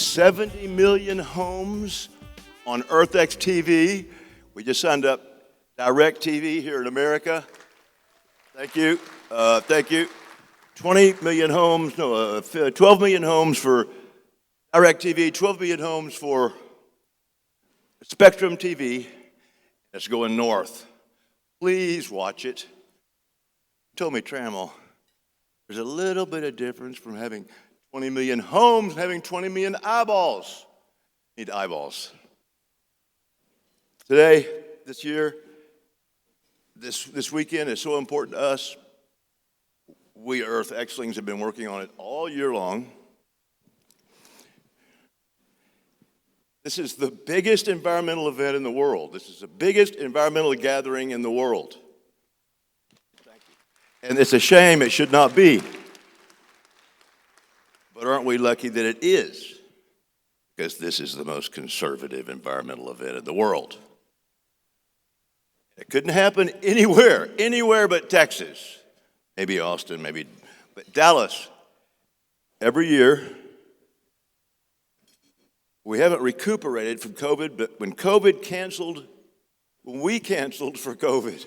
70 million homes on EarthX TV. We just signed up Direct TV here in America. Thank you. Thank you. 12 million homes for Direct TV, 12 million homes for Spectrum TV. That's going north. Please watch it. Told me, Trammell, there's a little bit of difference from having 20 million homes and having 20 million eyeballs. Need eyeballs. Today, this year, this weekend is so important to us. We EarthXlings have been working on it all year long. This is the biggest environmental event in the world. This is the biggest environmental gathering in the world. Thank you. And it's a shame it should not be. But aren't we lucky that it is? Because this is the most conservative environmental event in the world. It couldn't happen anywhere but Texas. Maybe Austin, but Dallas. Every year, we haven't recuperated from COVID, but when we canceled for COVID,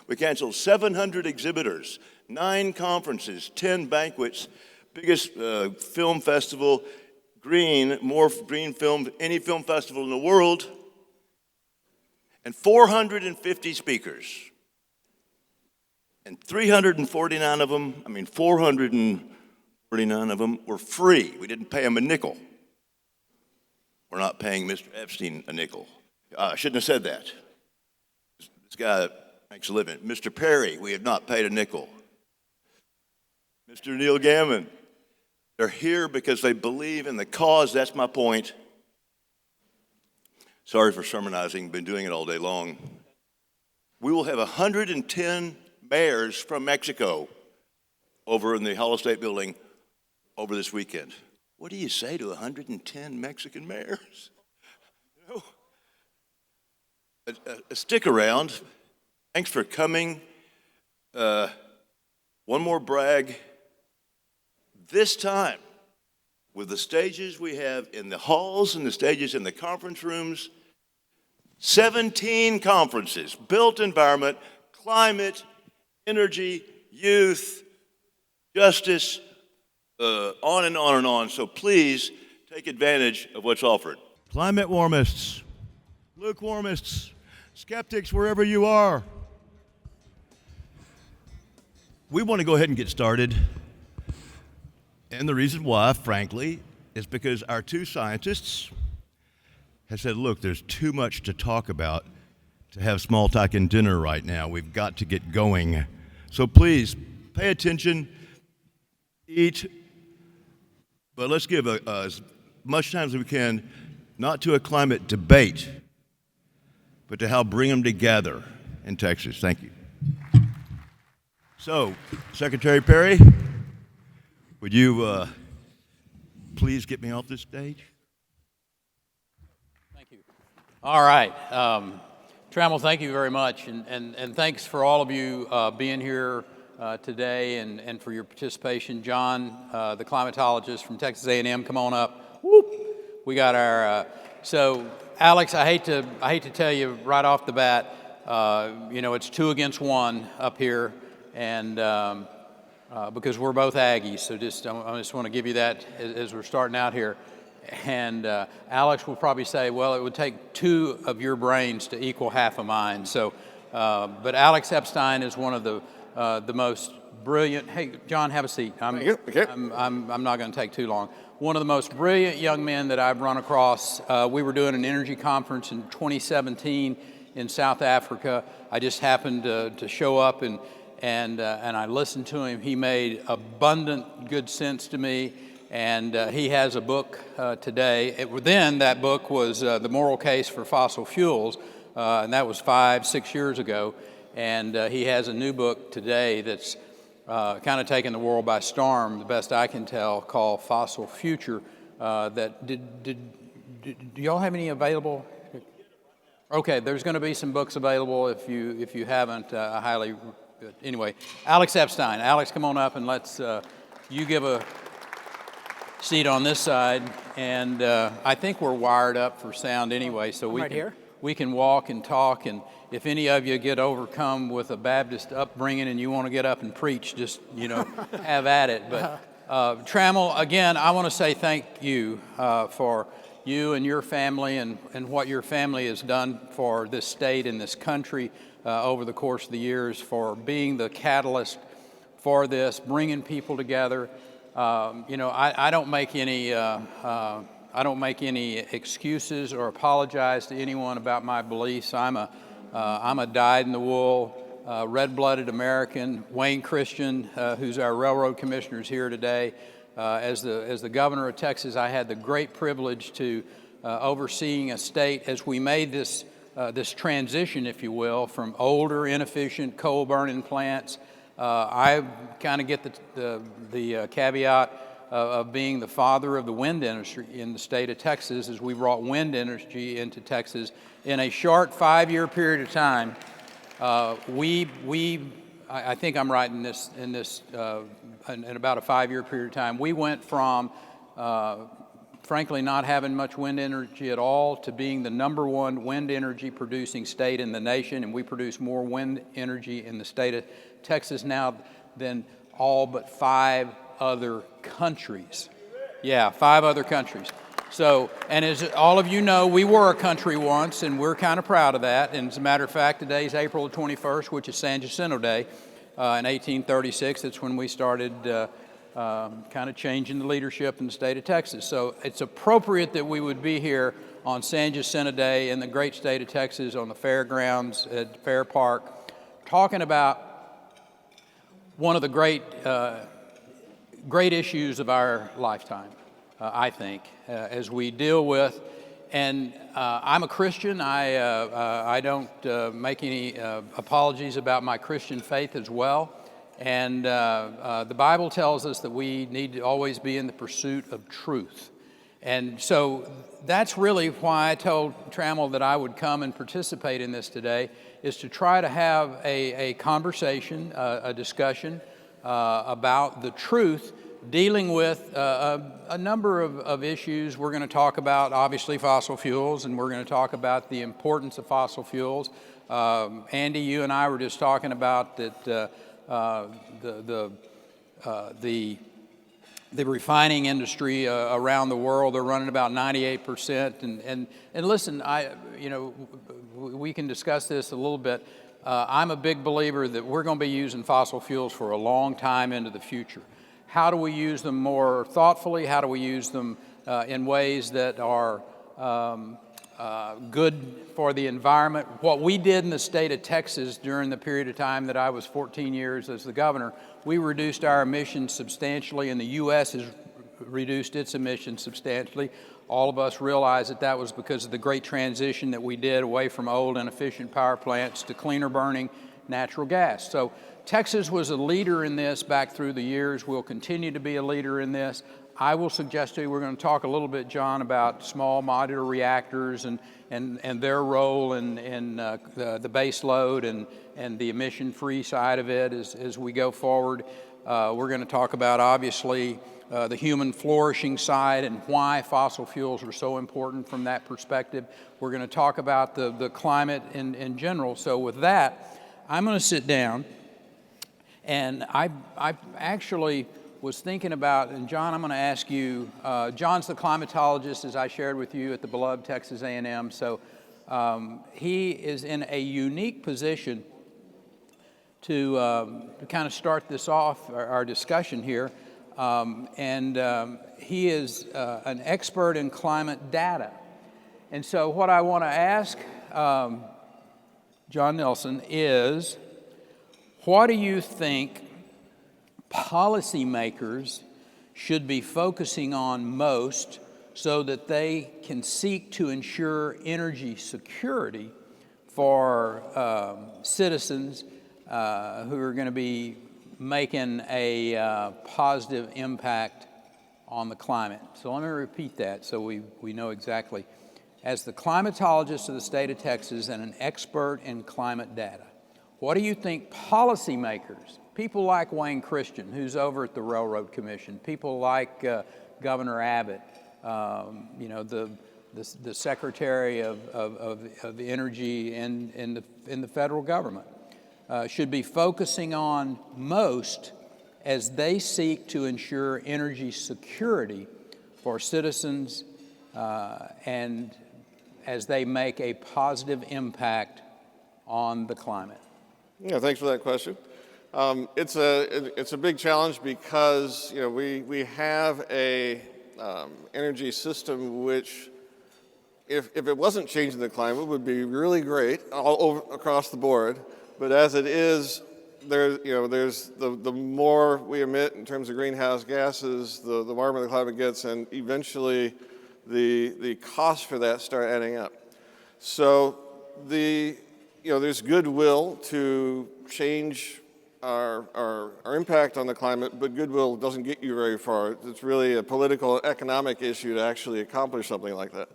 we canceled 700 exhibitors, 9 conferences, 10 banquets, biggest film festival, more green film, any film festival in the world, and 450 speakers. And 449 of them were free. We didn't pay them a nickel. We're not paying Mr. Epstein a nickel. I shouldn't have said that. This guy makes a living. Mr. Perry, we have not paid a nickel. Mr. Neilsen-Gammon, they're here because they believe in the cause. That's my point. Sorry for sermonizing, been doing it all day long. We will have 110 mayors from Mexico over in the Hall of State building over this weekend. What do you say to 110 Mexican mayors? You know, stick around. Thanks for coming. One more brag. This time, with the stages we have in the halls and the stages in the conference rooms, 17 conferences, built environment, climate, energy, youth, justice, on and on and on. So please take advantage of what's offered. Climate warmists, lukewarmists, skeptics, wherever you are. We want to go ahead and get started. And the reason why, frankly, is because our 2 scientists have said, look, there's too much to talk about to have small talk and dinner right now. We've got to get going. So please, pay attention, eat, but let's give as much time as we can, not to a climate debate, but to how bring them together in Texas. Thank you. So, Secretary Perry, would you please get me off this stage? Thank you. All right. Trammell, thank you very much, and thanks for all of you being here today and for your participation. John, the climatologist from Texas A&M, come on up. Whoop. We got our. So, Alex, I hate to tell you right off the bat, it's 2 against 1 up here, and because we're both Aggies. So I just want to give you that as we're starting out here. And Alex will probably say, well, it would take 2 of your brains to equal half of mine. So, but Alex Epstein is one of the most brilliant. Hey, John, have a seat. I'm not going to take too long. One of the most brilliant young men that I've run across. We were doing an energy conference in 2017 in South Africa. I just happened to show up and I listened to him. He made abundant good sense to me. And he has a book today. Then that book was The Moral Case for Fossil Fuels, and that was 5-6 years ago. And he has a new book today that's kind of taken the world by storm, the best I can tell, called Fossil Future. Do y'all have any available? Okay, there's going to be some books available if you haven't. Highly. Anyway, Alex Epstein. Alex, come on up and let's you give a. seat on this side, and I think we're wired up for sound anyway, so we can walk and talk, and if any of you get overcome with a Baptist upbringing and you want to get up and preach, just, have at it. But Trammell, again, I want to say thank you for you and your family and what your family has done for this state and this country over the course of the years, for being the catalyst for this, bringing people together. I don't make any excuses or apologize to anyone about my beliefs. I'm a dyed-in-the-wool, red-blooded American. Wayne Christian, who's our railroad commissioner, is here today. As the governor of Texas, I had the great privilege to overseeing a state as we made this transition, if you will, from older, inefficient coal-burning plants. I kind of get the caveat of being the father of the wind industry in the state of Texas, as we brought wind energy into Texas in a short 5-year period of time. I think I'm right in this in about a 5-year period of time. We went from frankly not having much wind energy at all to being the #1 wind energy producing state in the nation, and we produce more wind energy in the state of Texas now than all but 5 other countries. Yeah, 5 other countries. So, and as all of you know, we were a country once, and we're kind of proud of that. And as a matter of fact, today's April 21st, which is San Jacinto Day. In 1836, that's when we started kind of changing the leadership in the state of Texas. So it's appropriate that we would be here on San Jacinto Day in the great state of Texas on the fairgrounds at Fair Park, talking about one of the great issues of our lifetime, I think, as we deal with. And I'm a Christian. I don't make any apologies about my Christian faith as well. And the Bible tells us that we need to always be in the pursuit of truth. And so that's really why I told Trammell that I would come and participate in this today, is to try to have a conversation, a discussion about the truth, dealing with a number of issues. We're going to talk about, obviously, fossil fuels, and we're going to talk about the importance of fossil fuels. Andy, you and I were just talking about that the refining industry around the world, they're running about 98%. And listen, we can discuss this a little bit. I'm a big believer that we're going to be using fossil fuels for a long time into the future. How do we use them more thoughtfully? How do we use them in ways that are good for the environment? What we did in the state of Texas during the period of time that I was 14 years as the governor, we reduced our emissions substantially, and the U.S. has reduced its emissions substantially. All of us realize that that was because of the great transition that we did away from old inefficient power plants to cleaner burning natural gas. So Texas was a leader in this back through the years. We'll continue to be a leader in this. I will suggest to you, we're going to talk a little bit, John, about small modular reactors and their role in the base load and the emission-free side of it as we go forward. We're going to talk about, obviously, the human flourishing side and why fossil fuels are so important from that perspective. We're going to talk about the climate in general. So with that, I'm going to sit down, and I actually was thinking about, and John, I'm going to ask you, John's the climatologist, as I shared with you, at the beloved Texas A&M, so he is in a unique position to kind of start this off, our discussion here, and he is an expert in climate data. And so what I want to ask John Nielsen is, what do you think policymakers should be focusing on most so that they can seek to ensure energy security for citizens who are going to be making a positive impact on the climate? So let me repeat that so we know exactly. As the climatologist of the state of Texas and an expert in climate data, what do you think policymakers, people like Wayne Christian, who's over at the Railroad Commission, people like Governor Abbott, you know, the Secretary of the Energy in the federal government should be focusing on most as they seek to ensure energy security for citizens and as they make a positive impact on the climate? Yeah, thanks for that question. It's a big challenge because, you know, we have a energy system which, if it wasn't changing the climate, would be really great all over across the board. But as it is, there's the more we emit in terms of greenhouse gases, the warmer the climate gets, and eventually the costs for that start adding up. So there's goodwill to change our impact on the climate, but goodwill doesn't get you very far. It's really a political, economic issue to actually accomplish something like that.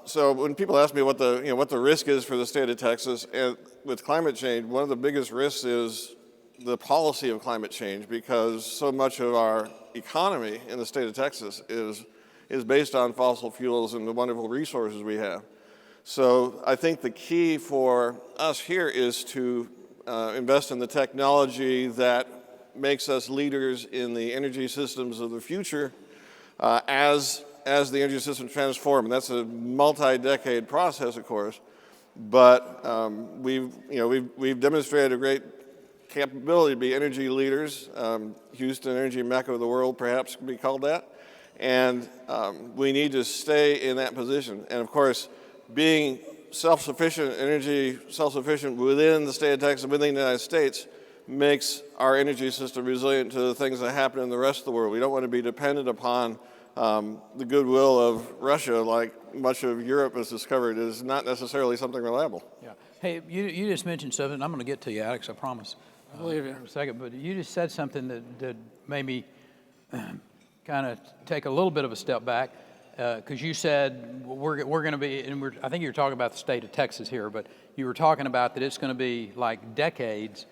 So when people ask me what the risk is for the state of Texas and with climate change, one of the biggest risks is the policy of climate change, because so much of our economy in the state of Texas is based on fossil fuels and the wonderful resources we have. So I think the key for us here is to invest in the technology that makes us leaders in the energy systems of the future as the energy systems transform. And that's a multi-decade process, of course. But we've demonstrated a great capability to be energy leaders. Houston, energy mecca of the world, perhaps could be called that. And we need to stay in that position. And of course, being self-sufficient, energy self-sufficient within the state of Texas, within the United States, makes our energy system resilient to the things that happen in the rest of the world. We don't want to be dependent upon the goodwill of Russia, like much of Europe has discovered, is not necessarily something reliable. Yeah. Hey, you just mentioned something, and I'm going to get to you, Alex, I promise. I believe you. For a second, but you just said something that made me kind of take a little bit of a step back, because you said we're going to be, and I think you were talking about the state of Texas here, but you were talking about that it's going to be like decades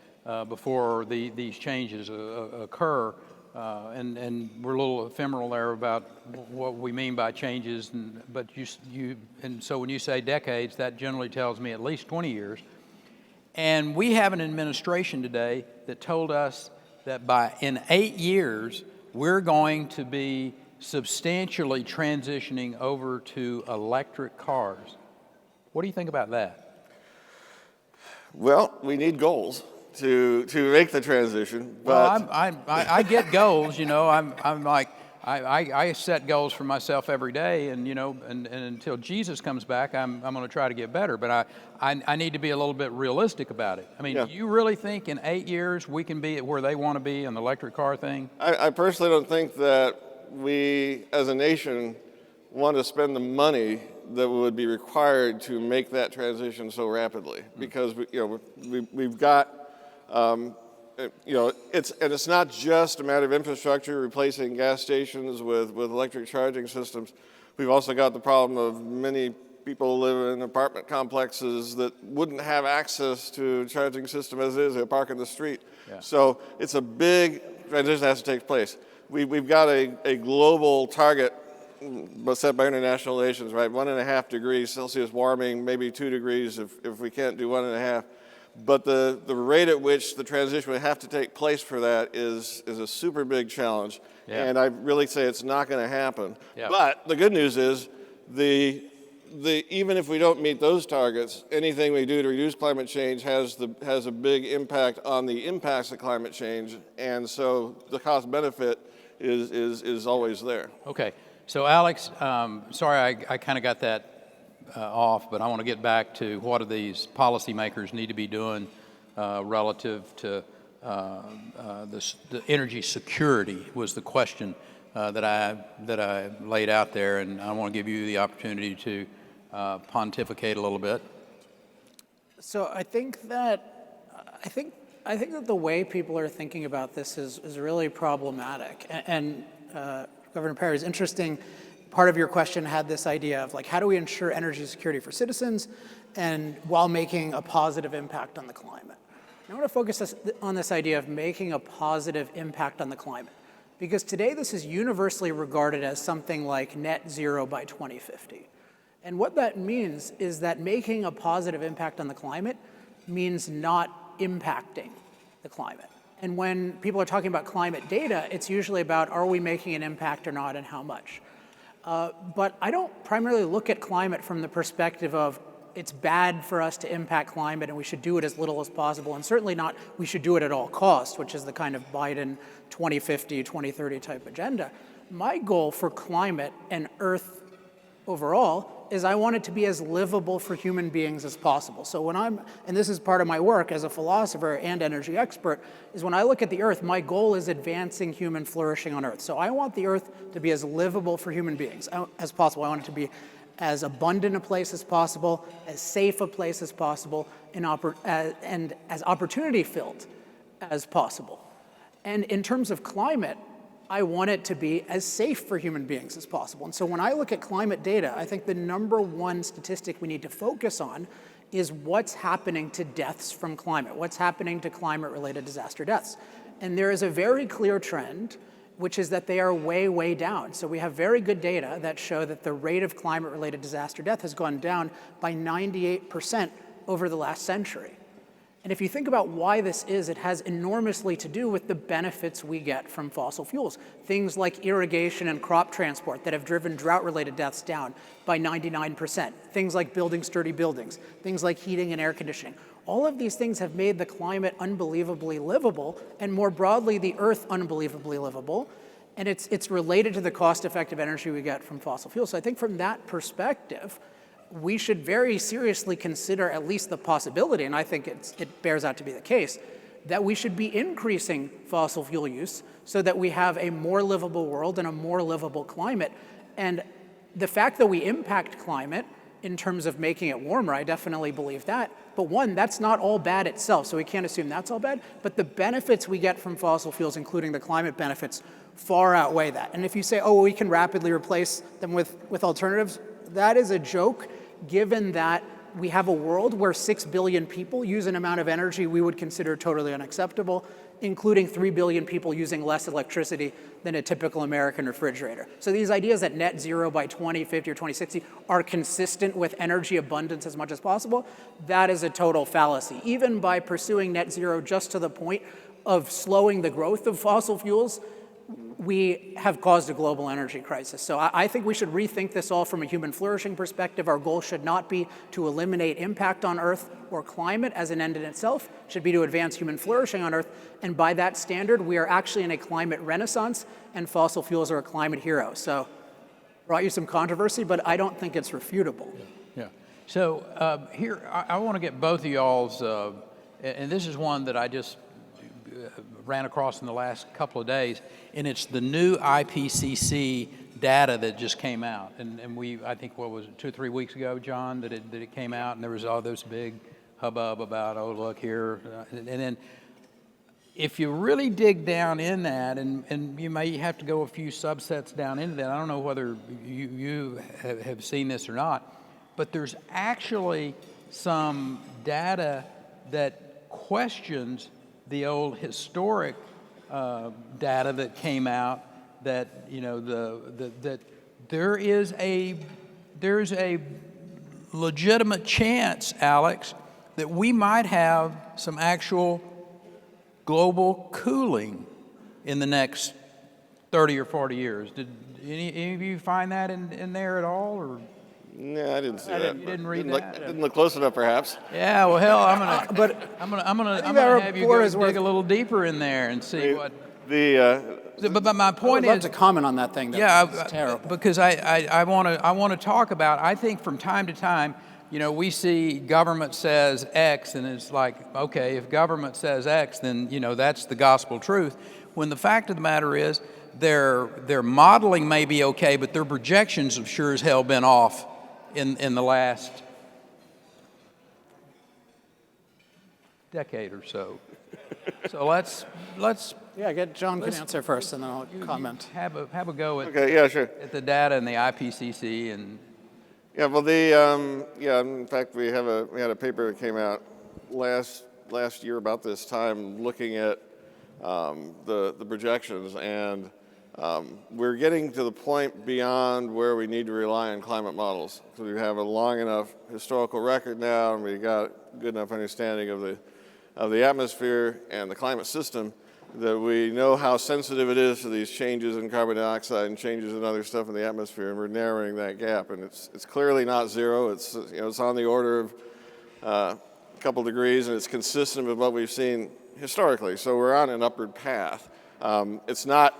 before these changes occur. And we're a little ephemeral there about what we mean by changes, and so when you say decades, that generally tells me at least 20 years. And we have an administration today that told us that in 8 years, we're going to be substantially transitioning over to electric cars. What do you think about that? Well, we need goals to make the transition. But well, I get goals, you know. I'm like, I set goals for myself every day, and you know, and until Jesus comes back, I'm going to try to get better. But I need to be a little bit realistic about it. I mean, Do you really think in 8 years we can be at where they want to be on the electric car thing? I personally don't think that we, as a nation, want to spend the money that would be required to make that transition so rapidly, because we've got. It's not just a matter of infrastructure, replacing gas stations with electric charging systems. We've also got the problem of many people live in apartment complexes that wouldn't have access to a charging system as it is. They park in the street. Yeah. So it's a big transition that has to take place. We've got a global target set by international nations, right? 1.5 degrees Celsius warming, maybe 2 degrees if we can't do 1.5. But the rate at which the transition would have to take place for that is a super big challenge. Yeah. And I really say it's not going to happen. Yeah. But the good news is even if we don't meet those targets, anything we do to reduce climate change has a big impact on the impacts of climate change. And so the cost benefit is always there. Okay. So Alex, sorry I kind of got that off, but I want to get back to what do these policymakers need to be doing relative to the energy security was the question that I laid out there, and I want to give you the opportunity to pontificate a little bit. So I think that the way people are thinking about this is really problematic, and Governor Perry, is interesting. Part of your question had this idea of like, how do we ensure energy security for citizens and while making a positive impact on the climate? And I want to focus on this idea of making a positive impact on the climate. Because today this is universally regarded as something like net zero by 2050. And what that means is that making a positive impact on the climate means not impacting the climate. And when people are talking about climate data, it's usually about, are we making an impact or not, and how much? But I don't primarily look at climate from the perspective of it's bad for us to impact climate and we should do it as little as possible, and certainly not we should do it at all costs, which is the kind of Biden 2050, 2030 type agenda. My goal for climate and Earth overall is I want it to be as livable for human beings as possible. So when and this is part of my work as a philosopher and energy expert, is when I look at the Earth, my goal is advancing human flourishing on Earth. So I want the Earth to be as livable for human beings as possible. I want it to be as abundant a place as possible, as safe a place as possible, and as opportunity-filled as possible. And in terms of climate, I want it to be as safe for human beings as possible. And so when I look at climate data, I think the number one statistic we need to focus on is what's happening to deaths from climate, what's happening to climate-related disaster deaths. And there is a very clear trend, which is that they are way, way down. So we have very good data that show that the rate of climate-related disaster death has gone down by 98% over the last century. And if you think about why this is, it has enormously to do with the benefits we get from fossil fuels. Things like irrigation and crop transport that have driven drought-related deaths down by 99%. Things like building sturdy buildings. Things like heating and air conditioning. All of these things have made the climate unbelievably livable, and more broadly, the Earth unbelievably livable. And it's related to the cost-effective energy we get from fossil fuels. So I think from that perspective, we should very seriously consider at least the possibility, and I think it bears out to be the case, that we should be increasing fossil fuel use so that we have a more livable world and a more livable climate. And the fact that we impact climate in terms of making it warmer, I definitely believe that. But one, that's not all bad itself, so we can't assume that's all bad. But the benefits we get from fossil fuels, including the climate benefits, far outweigh that. And if you say, oh, we can rapidly replace them with alternatives, that is a joke, given that we have a world where 6 billion people use an amount of energy we would consider totally unacceptable, including 3 billion people using less electricity than a typical American refrigerator. So these ideas that net zero by 2050 or 2060 are consistent with energy abundance as much as possible, that is a total fallacy. Even by pursuing net zero just to the point of slowing the growth of fossil fuels, we have caused a global energy crisis. So I think we should rethink this all from a human flourishing perspective. Our goal should not be to eliminate impact on Earth or climate as an end in itself. It should be to advance human flourishing on Earth. And by that standard, we are actually in a climate renaissance, and fossil fuels are a climate hero. So brought you some controversy, but I don't think it's refutable. Yeah. So here, I want to get both of y'all's, and this is one that I just ran across in the last couple of days, and it's the new IPCC data that just came out. And I think, what was it, 2 or 3 weeks ago, John, that it came out, and there was all this big hubbub about, oh, look here. And then if you really dig down in that, and you may have to go a few subsets down into that, I don't know whether you have seen this or not, but there's actually some data that questions the old historic data that came out, that that there's a legitimate chance, Alex, that we might have some actual global cooling in the next 30 or 40 years. Did any of you find that in there at all, or? No, I didn't see that. You didn't read that? Didn't look close enough, perhaps. Yeah, well, hell, I'm gonna have you go dig a little deeper in there and see what. But my point is, I'd love to comment on that thing. It's terrible. Because I want to talk about. I think from time to time, we see government says X, and it's like, okay, if government says X, then that's the gospel truth. When the fact of the matter is, their modeling may be okay, but their projections have sure as hell been off in the last decade or so. So let's get John can answer first, and then I'll comment. Have a go at Okay, yeah, sure. at the data and the IPCC and. Yeah, well, in fact, we had a paper that came out last year about this time, looking at the projections, and we're getting to the point beyond where we need to rely on climate models. So we have a long enough historical record now, and we've got good enough understanding of the atmosphere and the climate system that we know how sensitive it is to these changes in carbon dioxide and changes in other stuff in the atmosphere, and we're narrowing that gap. And it's clearly not zero. It's, it's on the order of a couple degrees, and it's consistent with what we've seen historically. So we're on an upward path. It's not,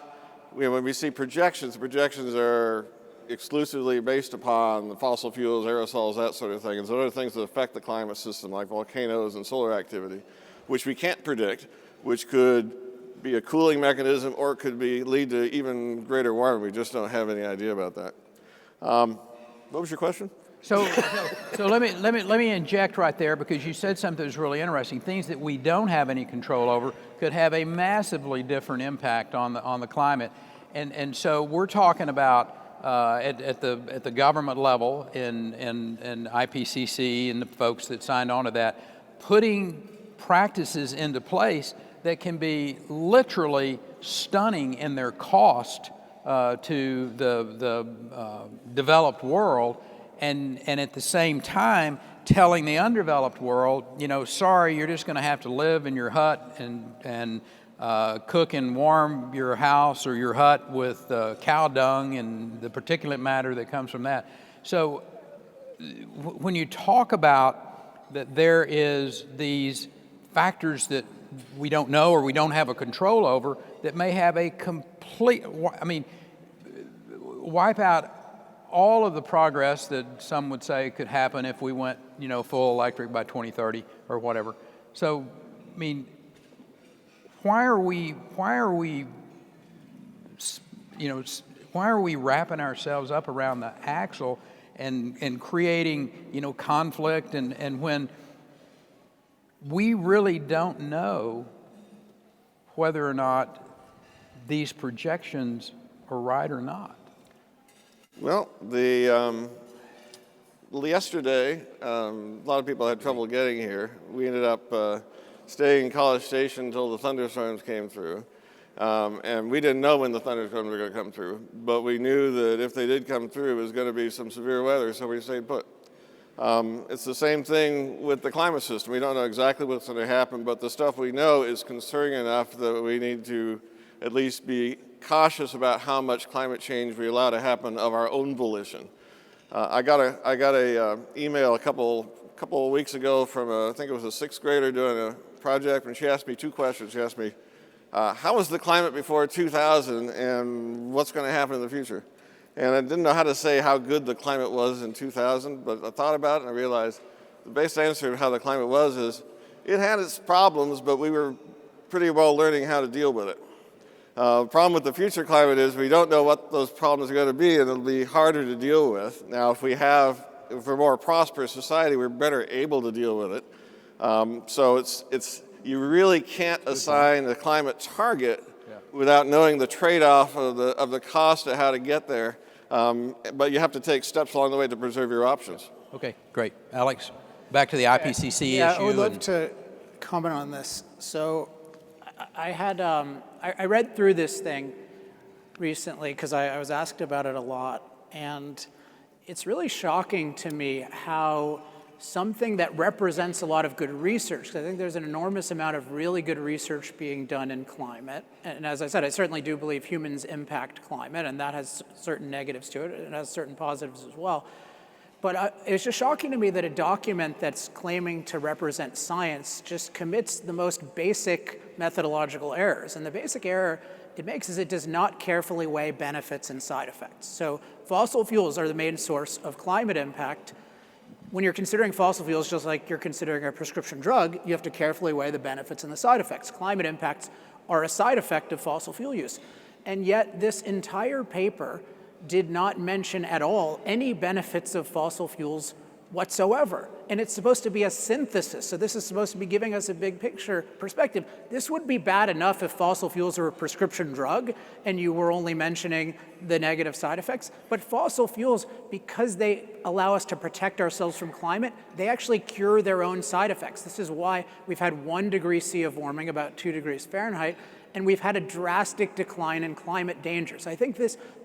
when we see projections, projections are exclusively based upon the fossil fuels, aerosols, that sort of thing, and so other things that affect the climate system, like volcanoes and solar activity, which we can't predict, which could be a cooling mechanism or could lead to even greater warming. We just don't have any idea about that. What was your question? So let me inject right there, because you said something that was really interesting. Things that we don't have any control over could have a massively different impact on the climate, and so we're talking about at the government level in IPCC and the folks that signed on to that, putting practices into place that can be literally stunning in their cost to the developed world, and at the same time telling the undeveloped world, sorry, you're just going to have to live in your hut and cook and warm your house or your hut with cow dung and the particulate matter that comes from that. So when you talk about that there is these factors that we don't know or we don't have a control over that may have a complete, wipe out all of the progress that some would say could happen if we went, full electric by 2030 or whatever. So, why are we wrapping ourselves up around the axle and creating, conflict and when we really don't know whether or not these projections are right or not? Well, yesterday, a lot of people had trouble getting here. We ended up staying in College Station until the thunderstorms came through. And we didn't know when the thunderstorms were going to come through, but we knew that if they did come through, it was going to be some severe weather, so we stayed put. It's the same thing with the climate system. We don't know exactly what's going to happen, but the stuff we know is concerning enough that we need to at least be cautious about how much climate change we allow to happen of our own volition. I got a email a couple of weeks ago from I think it was a sixth grader doing a project, and she asked me two questions. She asked me, how was the climate before 2000 and what's going to happen in the future? And I didn't know how to say how good the climate was in 2000, but I thought about it and I realized the best answer of how the climate was is it had its problems, but we were pretty well learning how to deal with it. The problem with the future climate is we don't know what those problems are going to be, and it'll be harder to deal with. Now, if we're a more prosperous society, we're better able to deal with it. So you really can't assign a climate target without knowing the trade-off of the cost of how to get there. But you have to take steps along the way to preserve your options. Okay, great. Alex, back to the IPCC issue. Yeah, I would love to comment on this. So I had, I read through this thing recently because I was asked about it a lot. And it's really shocking to me how something that represents a lot of good research, because I think there's an enormous amount of really good research being done in climate. And as I said, I certainly do believe humans impact climate, and that has certain negatives to it, and it has certain positives as well. But it's just shocking to me that a document that's claiming to represent science just commits the most basic methodological errors. And the basic error it makes is it does not carefully weigh benefits and side effects. So fossil fuels are the main source of climate impact. When you're considering fossil fuels, just like you're considering a prescription drug, you have to carefully weigh the benefits and the side effects. Climate impacts are a side effect of fossil fuel use. And yet this entire paper did not mention at all any benefits of fossil fuels whatsoever. and it's supposed to be a synthesis. So this is supposed to be giving us a big picture perspective. This would be bad enough if fossil fuels were a prescription drug and you were only mentioning the negative side effects. But fossil fuels, because they allow us to protect ourselves from climate, they actually cure their own side effects. This is why we've had 1 degree C of warming, about 2 degrees Fahrenheit, and we've had a drastic decline in climate dangers. I think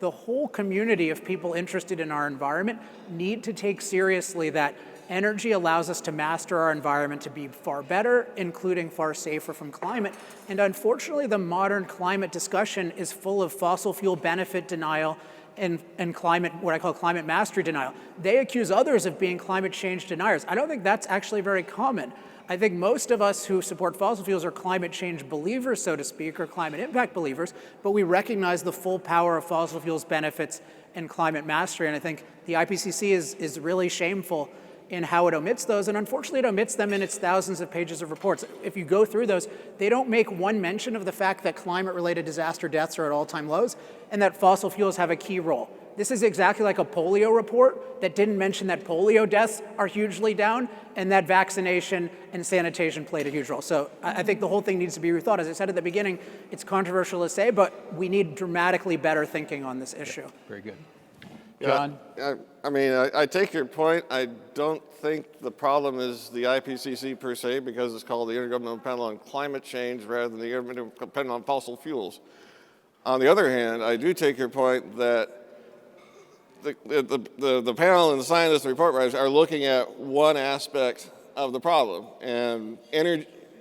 the whole community of people interested in our environment need to take seriously that energy allows us to master our environment to be far better, including far safer from climate. And unfortunately, the modern climate discussion is full of fossil fuel benefit denial and climate, what I call climate mastery denial. They accuse others of being climate change deniers. I don't think that's actually very common. I think most of us who support fossil fuels are climate change believers, so to speak, or climate impact believers, but we recognize the full power of fossil fuels benefits and climate mastery. And I think the IPCC is really shameful in how it omits those, and unfortunately it omits them in its thousands of pages of reports. If you go through those, they don't make one mention of the fact that climate-related disaster deaths are at all-time lows and that fossil fuels have a key role. This is exactly like a polio report that didn't mention that polio deaths are hugely down and that vaccination and sanitation played a huge role. So I think the whole thing needs to be rethought. As I said at the beginning, it's controversial to say, but we need dramatically better thinking on this issue. Very good. Yeah, John? I mean, I take your point. I don't think the problem is the IPCC per se, because it's called the Intergovernmental Panel on Climate Change rather than the Intergovernmental Panel on Fossil Fuels. On the other hand, I do take your point that the panel and the scientists and report writers are looking at one aspect of the problem, and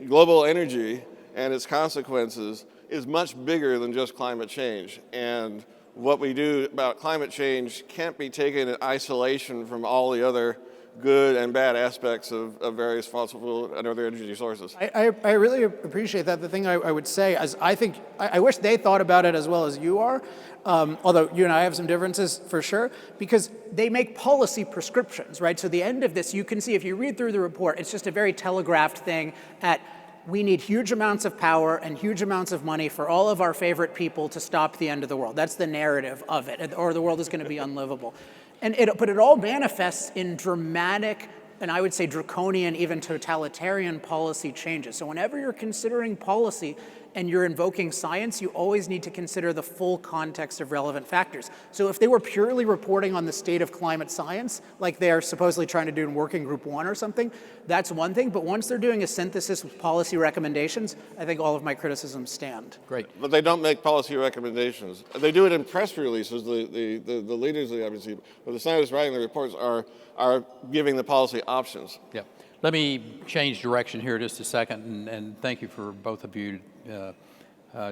global energy and its consequences is much bigger than just climate change. And what we do about climate change can't be taken in isolation from all the other good and bad aspects of various fossil fuel and other energy sources. I really appreciate that. The thing I would say is I wish they thought about it as well as you are, although you and I have some differences for sure, because they make policy prescriptions, right? So the end of this, you can see if you read through the report, it's just a very telegraphed thing at we need huge amounts of power and huge amounts of money for all of our favorite people to stop the end of the world. That's the narrative of it, or the world is going to be unlivable. But it all manifests in dramatic, and I would say draconian, even totalitarian policy changes. So whenever you're considering policy and you're invoking science, you always need to consider the full context of relevant factors. So if they were purely reporting on the state of climate science, like they are supposedly trying to do in Working Group 1 or something, that's one thing. But once they're doing a synthesis with policy recommendations, I think all of my criticisms stand. Great. But they don't make policy recommendations. They do it in press releases, the leaders of the IPCC, but the scientists writing the reports are giving the policy options. Yep. Let me change direction here just a second, and thank you for both of you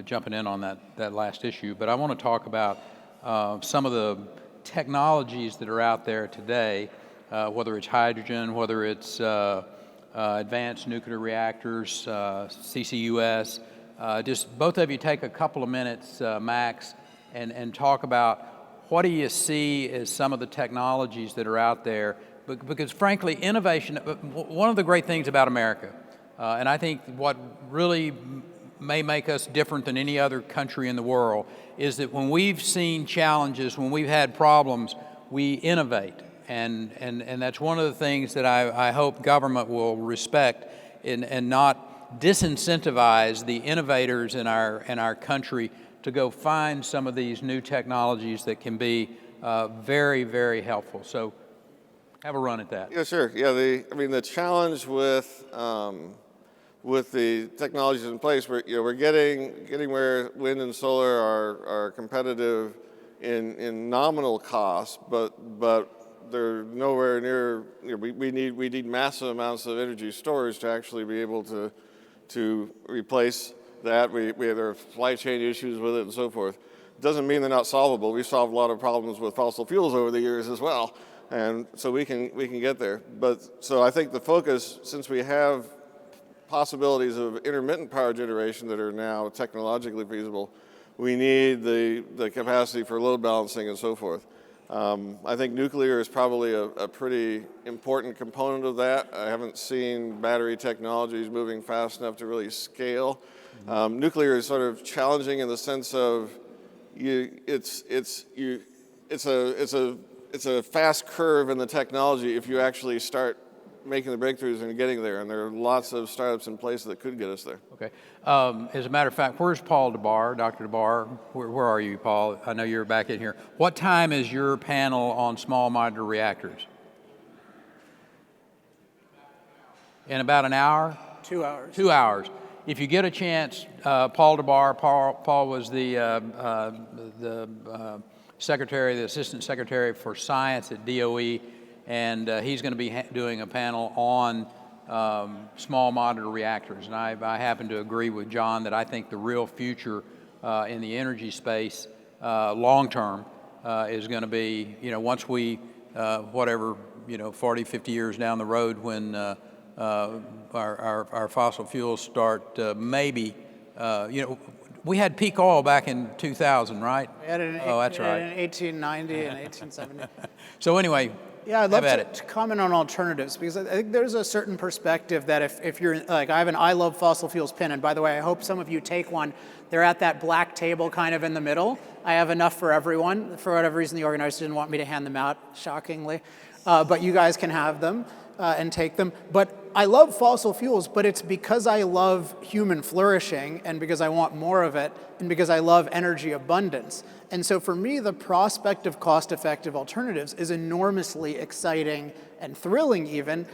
jumping in on that last issue. But I want to talk about some of the technologies that are out there today, whether it's hydrogen, whether it's advanced nuclear reactors, CCUS. Just both of you take a couple of minutes max and talk about what do you see as some of the technologies that are out there. Because frankly, innovation, one of the great things about America, and I think what really may make us different than any other country in the world, is that when we've seen challenges, when we've had problems, we innovate. And that's one of the things that I hope government will respect and not disincentivize the innovators in our country to go find some of these new technologies that can be very, very helpful. So have a run at that. Yeah, sure. Yeah, the challenge with the technologies in place, we're getting where wind and solar are competitive in nominal costs, but they're nowhere near. We need massive amounts of energy storage to actually be able to replace that. There are supply chain issues with it and so forth. It doesn't mean they're not solvable. We solved a lot of problems with fossil fuels over the years as well. And so we can get there. But so I think the focus, since we have possibilities of intermittent power generation that are now technologically feasible, we need the capacity for load balancing and so forth. I think nuclear is probably a pretty important component of that. I haven't seen battery technologies moving fast enough to really scale. Nuclear is sort of challenging in the sense of it's a fast curve in the technology if you actually start making the breakthroughs and getting there, and there are lots of startups in place that could get us there. Okay. As a matter of fact, where's Paul DeBar, Dr. DeBar? Where are you, Paul? I know you're back in here. What time is your panel on small modular reactors? In about an hour? 2 hours. 2 hours. If you get a chance, Paul DeBar, Paul was the secretary, the assistant secretary for science at DOE, and he's going to be doing a panel on small modular reactors. And I happen to agree with John that I think the real future in the energy space, long term, is going to be, once we, 40, 50 years down the road when our fossil fuels start we had peak oil back in 2000, right? We had it in, that's right. in 1890 and 1870. So anyway, yeah, I'd love have at to comment on alternatives, because I think there's a certain perspective that if you're, like, I have an I Love Fossil Fuels pin, and by the way, I hope some of you take one. They're at that black table kind of in the middle. I have enough for everyone. For whatever reason, the organizers didn't want me to hand them out, shockingly. But you guys can have them and take them. But I love fossil fuels, but it's because I love human flourishing, and because I want more of it, and because I love energy abundance. And so for me, the prospect of cost-effective alternatives is enormously exciting and thrilling even.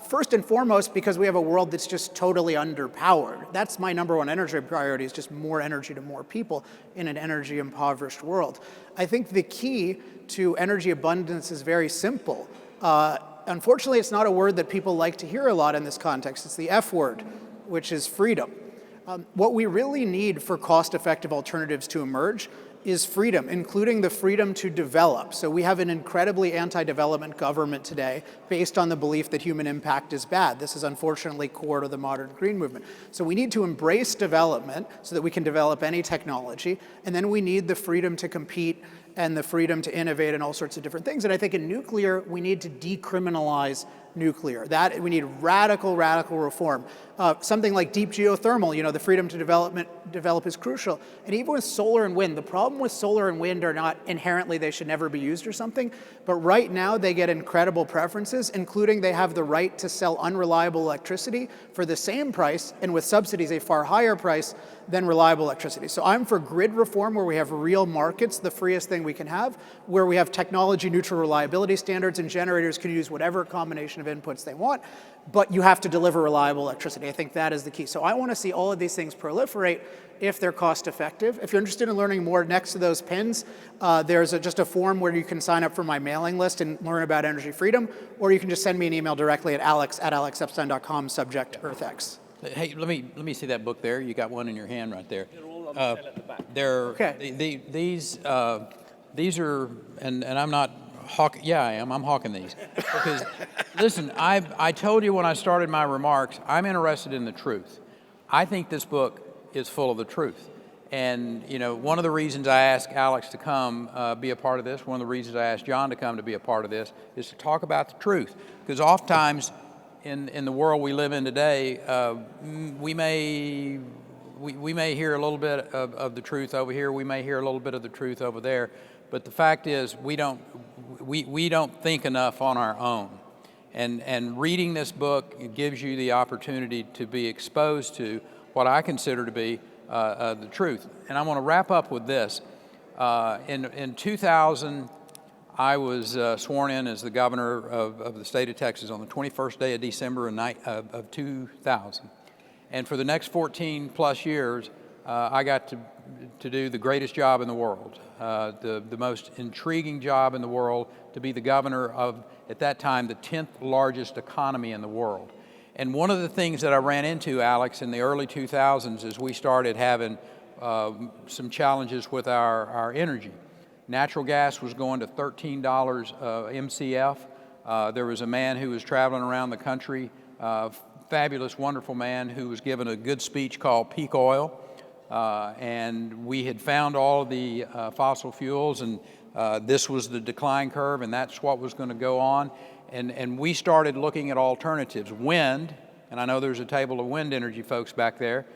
First and foremost, because we have a world that's just totally underpowered. That's my number one energy priority, is just more energy to more people in an energy impoverished world. I think the key to energy abundance is very simple. Unfortunately, it's not a word that people like to hear a lot in this context. It's the F word, which is freedom. What we really need for cost-effective alternatives to emerge is freedom, including the freedom to develop. So we have an incredibly anti-development government today based on the belief that human impact is bad. This is unfortunately core to the modern green movement. So we need to embrace development so that we can develop any technology, and then we need the freedom to compete and the freedom to innovate and all sorts of different things. And I think in nuclear, we need to decriminalize nuclear. That we need radical reform. Something like deep geothermal, the freedom to develop is crucial. And even with solar and wind, the problem with solar and wind are not inherently they should never be used or something, but right now they get incredible preferences, including they have the right to sell unreliable electricity for the same price, and with subsidies a far higher price than reliable electricity. So I'm for grid reform, where we have real markets, the freest thing we can have, where we have technology neutral reliability standards, and generators can use whatever combination of inputs they want, but you have to deliver reliable electricity. I think that is the key. So I want to see all of these things proliferate if they're cost effective. If you're interested in learning more, next to those pins, there's just a form where you can sign up for my mailing list and learn about energy freedom, or you can just send me an email directly at alex@alexepstein.com, subject EarthX. Hey, let me see that book there. You got one in your hand right there. They're all on sale at the back. Okay. These are, and I'm not hawking. Yeah, I am. I'm hawking these because listen, I told you when I started my remarks, I'm interested in the truth. I think this book is full of the truth. And one of the reasons I asked Alex to come be a part of this, one of the reasons I asked John to come to be a part of this, is to talk about the truth. Because oftentimes in the world we live in today, we may hear a little bit of the truth over here, we may hear a little bit of the truth over there, but the fact is we don't think enough on our own. And reading this book gives you the opportunity to be exposed to what I consider to be the truth. And I want to wrap up with this. In 2000, I was sworn in as the governor of the state of Texas on the 21st day of December of 2000. And for the next 14 plus years, I got to do the greatest job in the world, the most intriguing job in the world, to be the governor of, at that time, the 10th largest economy in the world. And one of the things that I ran into, Alex, in the early 2000s is we started having some challenges with our energy. Natural gas was going to $13 MCF. There was a man who was traveling around the country, fabulous, wonderful man, who was given a good speech called Peak Oil. And we had found all of the fossil fuels, and this was the decline curve, and that's what was going to go on. And we started looking at alternatives. Wind, and I know there's a table of wind energy folks back there.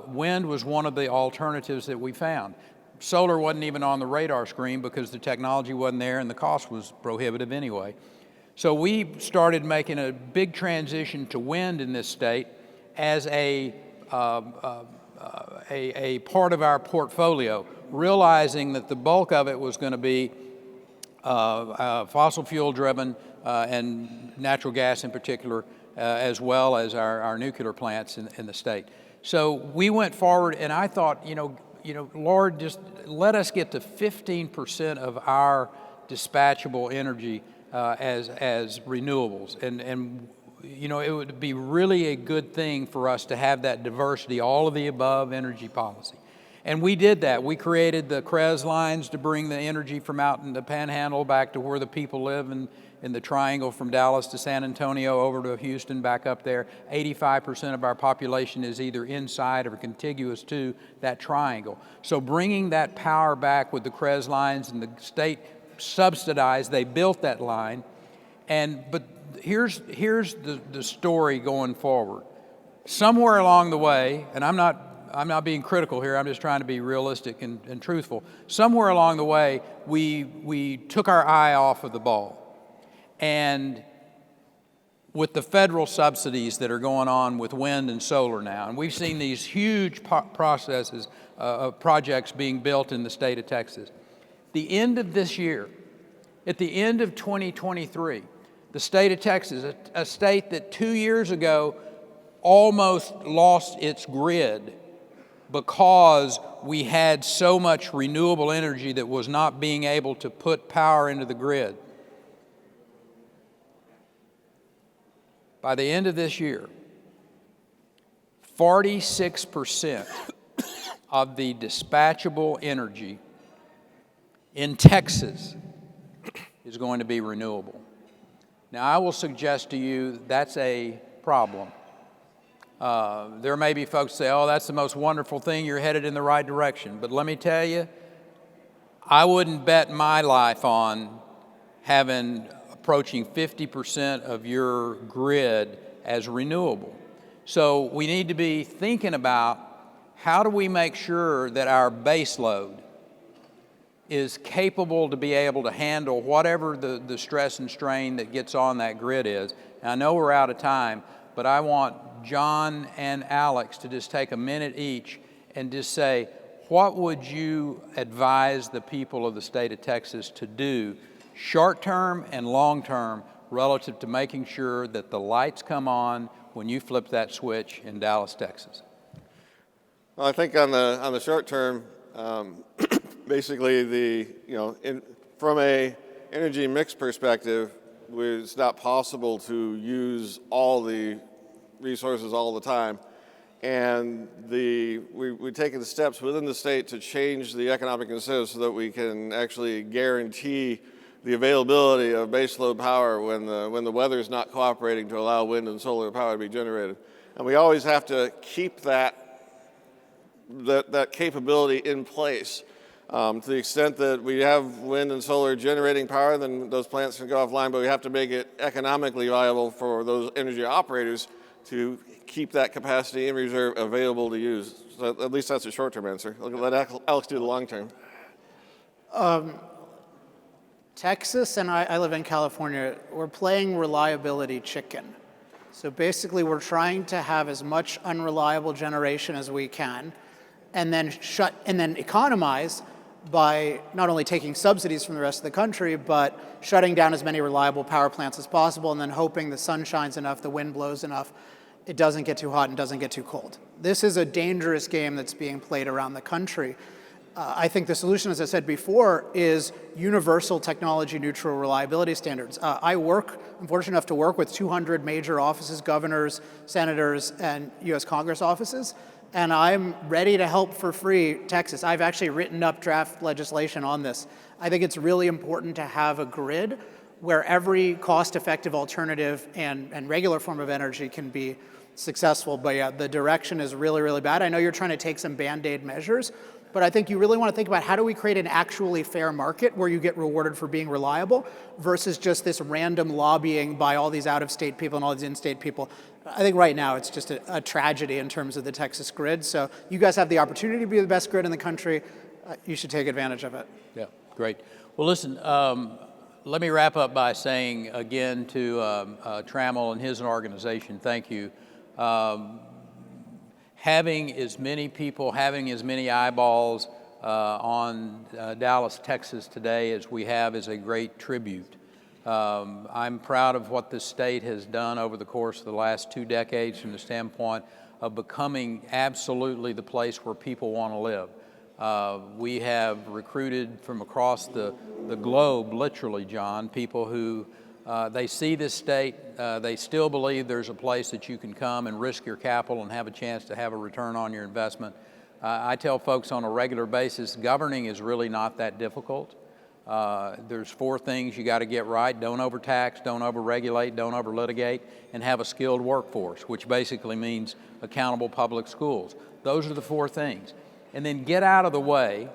Wind was one of the alternatives that we found. Solar wasn't even on the radar screen because the technology wasn't there and the cost was prohibitive anyway. So we started making a big transition to wind in this state as a part of our portfolio, realizing that the bulk of it was going to be fossil fuel driven and natural gas in particular, as well as our nuclear plants in the state. So we went forward, and I thought, Lord, just let us get to 15% of our dispatchable energy as renewables, and it would be really a good thing for us to have that diversity, all of the above energy policy. And we did that. We created the CREZ lines to bring the energy from out in the Panhandle back to where the people live in the triangle from Dallas to San Antonio over to Houston, back up there. 85% of our population is either inside or contiguous to that triangle. So bringing that power back with the CREZ lines, and the state subsidized, they built that line. But here's the story going forward. Somewhere along the way, and I'm not being critical here, I'm just trying to be realistic and truthful. Somewhere along the way, we took our eye off of the ball. And with the federal subsidies that are going on with wind and solar now, and we've seen these huge processes of projects being built in the state of Texas. The end of this year, at the end of 2023, the state of Texas, a state that 2 years ago almost lost its grid because we had so much renewable energy that was not being able to put power into the grid. By the end of this year, 46% of the dispatchable energy in Texas is going to be renewable. Now, I will suggest to you that's a problem. There may be folks say, oh, that's the most wonderful thing, you're headed in the right direction. But let me tell you, I wouldn't bet my life on having approaching 50% of your grid as renewable. So we need to be thinking about how do we make sure that our base load is capable to be able to handle whatever the stress and strain that gets on that grid is. And I know we're out of time, but I want John and Alex to just take a minute each and just say, what would you advise the people of the state of Texas to do short-term and long-term relative to making sure that the lights come on when you flip that switch in Dallas, Texas? Well, I think on the short term, basically from a energy mix perspective, it's not possible to use all the resources all the time. And we've taken the steps within the state to change the economic incentives so that we can actually guarantee the availability of baseload power when the weather is not cooperating to allow wind and solar power to be generated. And we always have to keep that capability in place. To the extent that we have wind and solar generating power, then those plants can go offline, but we have to make it economically viable for those energy operators to keep that capacity in reserve available to use. So at least that's a short-term answer. Let Alex do the long-term. Texas, and I live in California, we're playing reliability chicken. So basically we're trying to have as much unreliable generation as we can, and then economize by not only taking subsidies from the rest of the country, but shutting down as many reliable power plants as possible, and then hoping the sun shines enough, the wind blows enough, it doesn't get too hot and doesn't get too cold. This is a dangerous game that's being played around the country. I think the solution, as I said before, is universal technology neutral reliability standards. I'm fortunate enough to work with 200 major offices, governors, senators, and US Congress offices, and I'm ready to help for free Texas. I've actually written up draft legislation on this. I think it's really important to have a grid where every cost-effective alternative and regular form of energy can be successful. But yeah, the direction is really, really bad. I know you're trying to take some Band-Aid measures, but I think you really want to think about how do we create an actually fair market where you get rewarded for being reliable versus just this random lobbying by all these out-of-state people and all these in-state people. I think right now it's just a tragedy in terms of the Texas grid. So you guys have the opportunity to be the best grid in the country. You should take advantage of it. Yeah, great. Well, listen, let me wrap up by saying again to Trammell and his organization, thank you. Having as many people, having as many eyeballs on Dallas, Texas today as we have is a great tribute. I'm proud of what this state has done over the course of the last 2 decades from the standpoint of becoming absolutely the place where people want to live. We have recruited from across the globe, literally, John, people who they see this state, they still believe there's a place that you can come and risk your capital and have a chance to have a return on your investment. I tell folks on a regular basis, governing is really not that difficult. There's 4 things you got to get right. Don't overtax, don't overregulate, don't overlitigate, and have a skilled workforce, which basically means accountable public schools. Those are the 4 things. And then get out of the way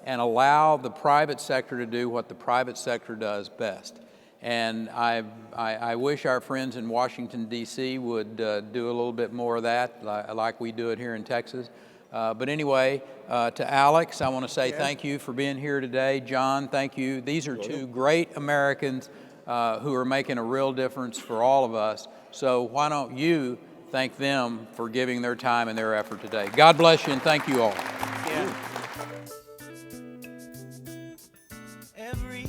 and allow the private sector to do what the private sector does best. And I wish our friends in Washington, D.C. would do a little bit more of that, like we do it here in Texas. But anyway, to Alex, I want to say thank you for being here today. John, thank you. These are 2 great Americans who are making a real difference for all of us. So why don't you thank them for giving their time and their effort today. God bless you and thank you all. Yeah. Every